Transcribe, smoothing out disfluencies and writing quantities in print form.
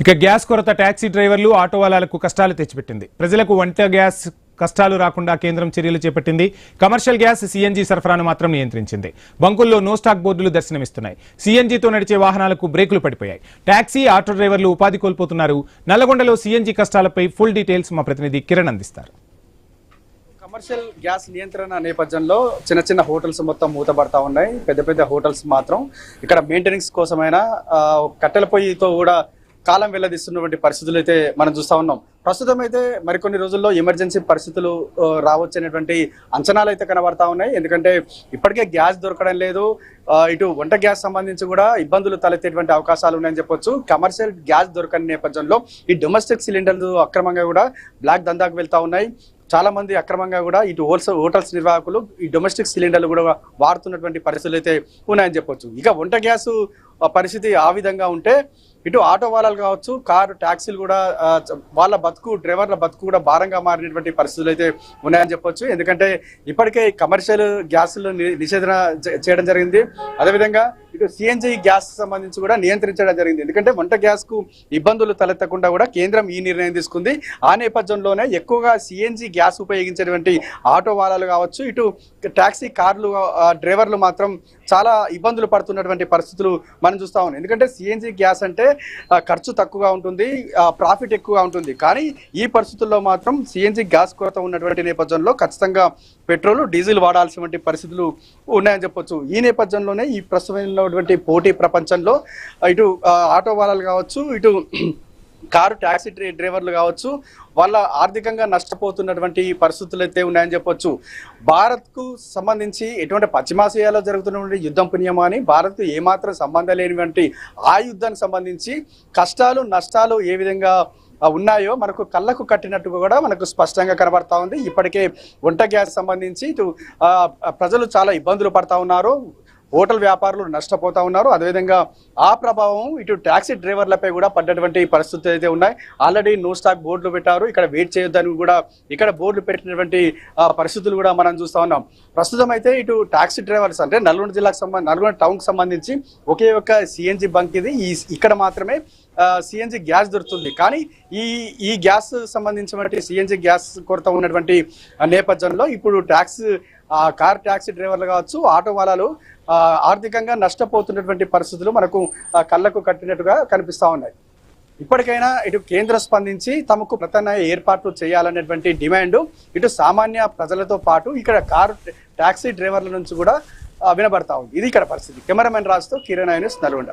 ఇక గ్యాస్ కొరత టాక్సీ డ్రైవర్లు ఆటో వాలాలకు కష్టాలు తెచ్చిపెట్టింది. ప్రజలకు వంట గ్యాస్ కష్టాలు రాకుండా కేంద్రం చర్యలు చేపట్టింది. కమర్షియల్ గ్యాస్ సీఎన్జీ సరఫరాను మాత్రం నియంత్రించింది. బంకుల్లో నో స్టాక్ బోర్డులు దర్శనమిస్తున్నాయి. సీఎన్జీతో నడిచే వాహనాలకు బ్రేకులు పడిపోయాయి. టాక్సీ ఆటో డ్రైవర్లు ఉపాధి కోల్పోతున్నారు. నల్లగొండలో సీఎన్జీ కష్టాలపై ఫుల్ డీటెయిల్స్ మా ప్రతినిధి కిరణ్ అందిస్తారు. కమర్షియల్ గ్యాస్ నియంత్రణ నేపథ్యంలో చిన్న చిన్న హోటల్స్ మొత్తం మూతపడతా ఉన్నాయి. పెద్ద పెద్ద హోటల్స్ మాత్రం ఇక్కడ మెయింటెనెన్స్ కోసమైనా కట్టెల పొయ్యితో కూడా కాలం వెల్లదీస్తున్నటువంటి పరిస్థితులు అయితే మనం చూస్తా ఉన్నాం. ప్రస్తుతం అయితే మరికొన్ని రోజుల్లో ఎమర్జెన్సీ పరిస్థితులు రావచ్చనేటువంటి అంచనాలు అయితే కనబడతా ఉన్నాయి. ఎందుకంటే ఇప్పటికే గ్యాస్ దొరకడం లేదు. ఇటు వంట గ్యాస్ సంబంధించి కూడా ఇబ్బందులు తలెత్తేటువంటి అవకాశాలు ఉన్నాయని చెప్పొచ్చు. కమర్షియల్ గ్యాస్ దొరకని నేపథ్యంలో ఈ డొమెస్టిక్ సిలిండర్లు అక్రమంగా కూడా బ్లాక్ దందాకు వెళ్తా ఉన్నాయి. చాలా మంది అక్రమంగా కూడా ఇటు హోటల్స్ నిర్వాహకులు ఈ డొమెస్టిక్ సిలిండర్లు కూడా వాడుతున్నటువంటి పరిస్థితులు అయితే ఉన్నాయని చెప్పొచ్చు. ఇక వంట గ్యాస్ పరిస్థితి ఆ విధంగా ఉంటే ఇటు ఆటో వాళ్ళలు కావచ్చు, కారు ట్యాక్సీలు కూడా వాళ్ళ డ్రైవర్ల బతుకు కూడా భారంగా మారినటువంటి పరిస్థితులు అయితే ఉన్నాయని చెప్పొచ్చు. ఎందుకంటే ఇప్పటికే కమర్షియల్ గ్యాస్లు నిషేధన చేయడం జరిగింది. అదేవిధంగా ఇటు సిఎన్జి గ్యాస్ సంబంధించి కూడా నియంత్రించడం జరిగింది. ఎందుకంటే వంట గ్యాస్కు ఇబ్బందులు తలెత్తకుండా కూడా కేంద్రం ఈ నిర్ణయం తీసుకుంది. ఆ నేపథ్యంలోనే ఎక్కువగా సిఎన్జి గ్యాస్ ఉపయోగించేటువంటి ఆటో వాళ్ళలు కావచ్చు, ఇటు ట్యాక్సీ కార్లు డ్రైవర్లు మాత్రం చాలా ఇబ్బందులు పడుతున్నటువంటి పరిస్థితులు మనం చూస్తా ఉన్నాం. ఎందుకంటే సిఎన్జి గ్యాస్ అంటే ఖర్చు తక్కువగా ఉంటుంది, ప్రాఫిట్ ఎక్కువగా ఉంటుంది. కానీ ఈ పరిస్థితుల్లో మాత్రం సిఎన్జి గ్యాస్ కొరత ఉన్నటువంటి నేపథ్యంలో ఖచ్చితంగా పెట్రోల్, డీజిల్ వాడాల్సినటువంటి పరిస్థితులు ఉన్నాయని చెప్పొచ్చు. ఈ నేపథ్యంలోనే ఈ ప్రస్తుతమైనటువంటి పోటీ ప్రపంచంలో ఇటు ఆటో వాళ్ళలు కావచ్చు, ఇటు కారు ట్యాక్సీ డ్రైవర్లు కావచ్చు, వాళ్ళ ఆర్థికంగా నష్టపోతున్నటువంటి పరిస్థితులు అయితే ఉన్నాయని చెప్పొచ్చు. భారత్కు సంబంధించి ఎటువంటి పశ్చిమాసియాలో జరుగుతున్నటువంటి యుద్ధం పుణ్యమా అని భారత్కు ఏమాత్రం సంబంధం లేనివంటి ఆ యుద్ధానికి సంబంధించి కష్టాలు నష్టాలు ఏ విధంగా ఉన్నాయో మనకు కళ్ళకు కట్టినట్టుగా కూడా మనకు స్పష్టంగా కనబడతా ఉంది. ఇప్పటికే వంట గ్యాస్ సంబంధించి ఇటు ప్రజలు చాలా ఇబ్బందులు పడతా ఉన్నారు, హోటల్ వ్యాపారులు నష్టపోతా ఉన్నారు. అదేవిధంగా ఆ ప్రభావం ఇటు ట్యాక్సీ డ్రైవర్లపై కూడా పడ్డటువంటి పరిస్థితులు అయితే ఉన్నాయి. ఆల్రెడీ నో స్టాక్ బోర్డులు పెట్టారు. ఇక్కడ వెయిట్ చేయొద్దని కూడా ఇక్కడ బోర్డులు పెట్టినటువంటి పరిస్థితులు కూడా మనం చూస్తా ఉన్నాం. ప్రస్తుతం అయితే ఇటు ట్యాక్సీ డ్రైవర్స్ అంటే నల్గొండ జిల్లాకు నల్గొండ టౌన్కి సంబంధించి ఒకే ఒక సిఎన్జి బంక్ ఇది. ఇక్కడ మాత్రమే సిఎన్జి గ్యాస్ దొరుకుతుంది. కానీ ఈ గ్యాస్ సంబంధించినటువంటి సిఎన్జి గ్యాస్ కొరత ఉన్నటువంటి నేపథ్యంలో ఇప్పుడు కార్ ట్యాక్సీ డ్రైవర్లు కావచ్చు, ఆటో వాళ్ళలు ఆర్థికంగా నష్టపోతున్నటువంటి పరిస్థితులు మనకు కళ్ళకు కట్టినట్టుగా కనిపిస్తూ ఉన్నాయి. ఇప్పటికైనా ఇటు కేంద్రం స్పందించి తమకు ప్రత్యామ్నాయ ఏర్పాట్లు చేయాలనేటువంటి డిమాండ్ ఇటు సామాన్య ప్రజలతో పాటు ఇక్కడ కారు ట్యాక్సీ డ్రైవర్ల నుంచి కూడా వినబడతా ఉంది. ఇది ఇక్కడ పరిస్థితి. కెమెరామెన్ రాజుతో కిరణ్ న్యూస్, నల్గొండ.